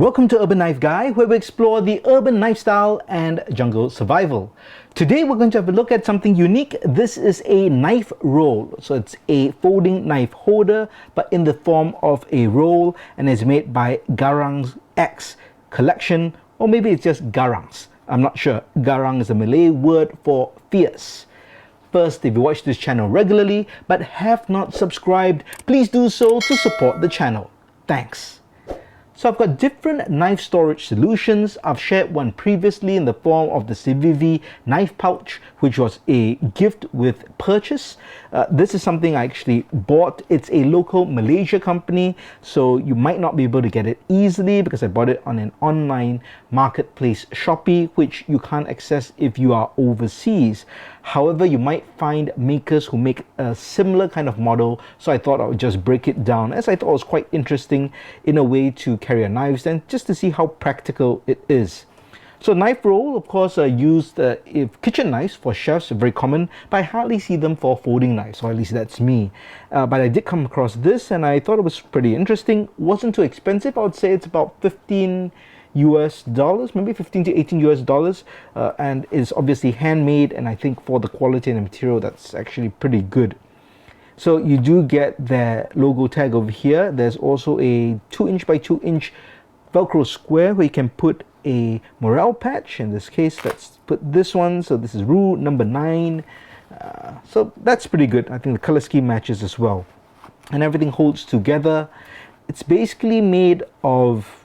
Welcome to Urban Knife Guy, where we explore the urban knife style and jungle survival. Today we're going to have a look at something unique. This is a knife roll. So it's a folding knife holder, but in the form of a roll, and is made by Garang's X collection, or maybe it's just Garang's. I'm not sure. Garang is a Malay word for fierce. First, if you watch this channel regularly but have not subscribed, please do so to support the channel. Thanks. So I've got different knife storage solutions. I've shared one previously in the form of the Civivi knife pouch, which was a gift with purchase. This is something I actually bought. It's a local Malaysia company, so you might not be able to get it easily because I bought it on an online marketplace, Shopee, which you can't access if you are overseas. However, you might find makers who make a similar kind of model, so I thought I would just break it down, as I thought it was quite interesting in a way to carry your knives and just to see how practical it is. So knife roll, of course, are used if kitchen knives for chefs are very common, but I hardly see them for folding knives, or at least that's me. But I did come across this and I thought it was pretty interesting. Wasn't too expensive. I would say it's about $15 US, maybe 15 to 18 US, and is obviously handmade, and I think for the quality and the material, that's actually pretty good. So you do get the logo tag over here. There's also a 2" by 2" Velcro square where you can put a morale patch. In this case, let's put this one. So this is rule number 9. So that's pretty good. I think the color scheme matches as well, and everything holds together. It's basically made of,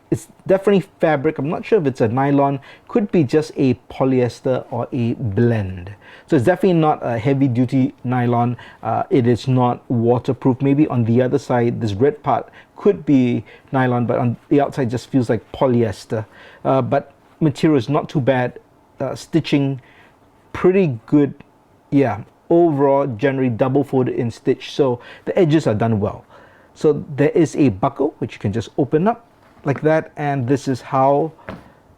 it's definitely fabric. I'm not sure if it's a nylon, could be just a polyester or a blend. So it's definitely not a heavy duty nylon. It is not waterproof. Maybe on the other side, this red part could be nylon, but on the outside just feels like polyester. But material is not too bad. Stitching, pretty good. Yeah, overall, generally double folded in stitch. So the edges are done well. So there is a buckle, which you can just open up like that, and this is how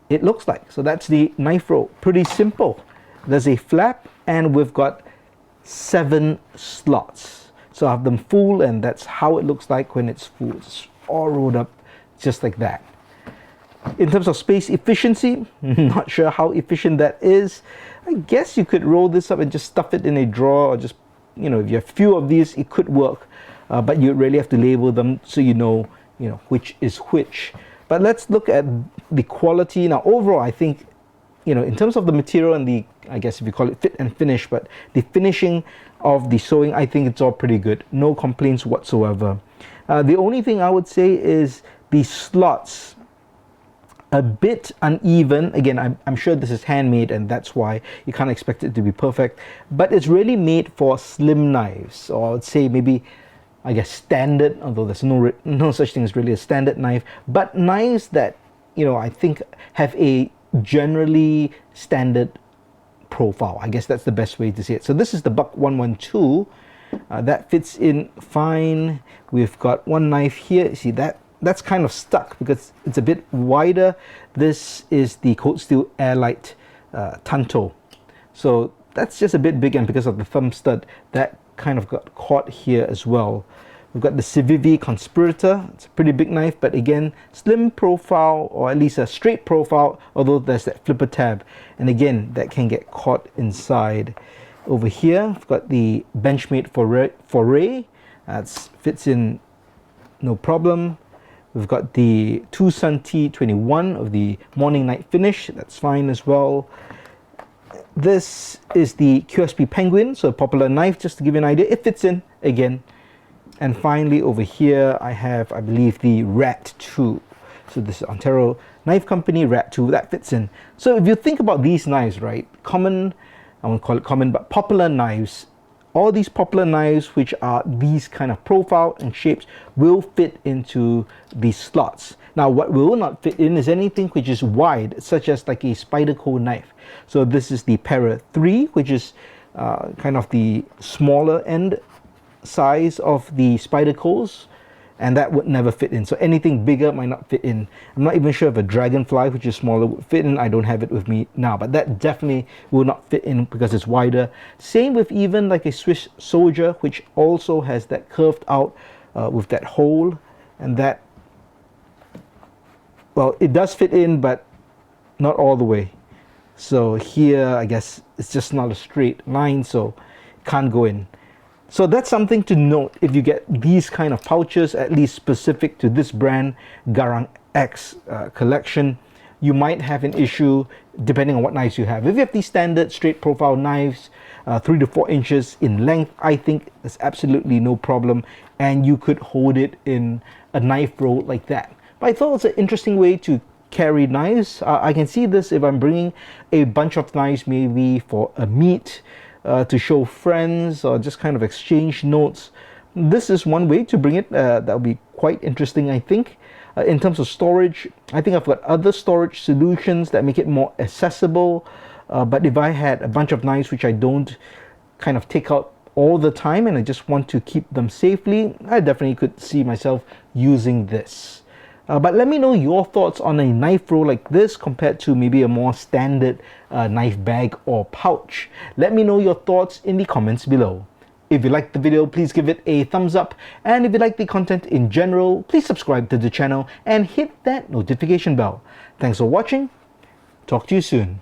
it looks like. So that's the knife roll. Pretty simple. There's a flap, and we've got 7 slots. So I have them full, and that's how it looks like when it's full. It's all rolled up just like that. In terms of space efficiency, not sure how efficient that is. I guess you could roll this up and just stuff it in a drawer, or just, you know, if you have few of these, it could work. But you really have to label them so you know which is which. But let's look at the quality. Now overall, I think, in terms of the material and the, I guess if you call it fit and finish, but the finishing of the sewing, I think it's all pretty good. No complaints whatsoever. The only thing I would say is the slots, a bit uneven. Again, I'm sure this is handmade, and that's why you can't expect it to be perfect, but it's really made for slim knives, or I would say maybe, I guess, standard, although there's no such thing as really a standard knife, but knives that, I think have a generally standard profile. I guess that's the best way to say it. So this is the Buck 112. That fits in fine. We've got one knife here. See, that's kind of stuck because it's a bit wider. This is the Cold Steel Airlight Tanto. So that's just a bit big, and because of the thumb stud, that kind of got caught here as well. We've got the Civivi Conspirator. It's a pretty big knife, but again, slim profile, or at least a straight profile, although there's that flipper tab, and again, that can get caught inside. Over here, we've got the Benchmade Foray. That fits in no problem. We've got the Tucson T21 of the Morning Night Finish. That's fine as well. This is the QSP Penguin, so a popular knife, just to give you an idea. It fits in again. And finally, over here, I have, I believe, the Rat 2. So this is Ontario Knife Company, Rat 2. That fits in. So if you think about these knives, right? Common, I won't call it common, but popular knives. All these popular knives, which are these kind of profile and shapes, will fit into these slots. Now, what will not fit in is anything which is wide, such as like a Spyderco knife. So this is the Para 3, which is kind of the smaller end size of the Spydercos, and that would never fit in. So anything bigger might not fit in. I'm not even sure if a Dragonfly, which is smaller, would fit in. I don't have it with me now, but that definitely will not fit in because it's wider. Same with even like a Swiss Soldier, which also has that curved out with that hole, and that well, it does fit in, but not all the way. So here, I guess it's just not a straight line, so it can't go in. So that's something to note if you get these kind of pouches, at least specific to this brand, Garang X collection. You might have an issue depending on what knives you have. If you have these standard straight profile knives, 3 to 4 inches in length, I think there's absolutely no problem, and you could hold it in a knife roll like that. But I thought it's an interesting way to carry knives. I can see this if I'm bringing a bunch of knives, maybe for a meet, to show friends or just kind of exchange notes. This is one way to bring it. That would be quite interesting, I think. In terms of storage, I think I've got other storage solutions that make it more accessible. But if I had a bunch of knives which I don't kind of take out all the time and I just want to keep them safely, I definitely could see myself using this. But let me know your thoughts on a knife roll like this compared to maybe a more standard knife bag or pouch. Let me know your thoughts in the comments below. If you liked the video, please give it a thumbs up. And if you like the content in general, please subscribe to the channel and hit that notification bell. Thanks for watching. Talk to you soon.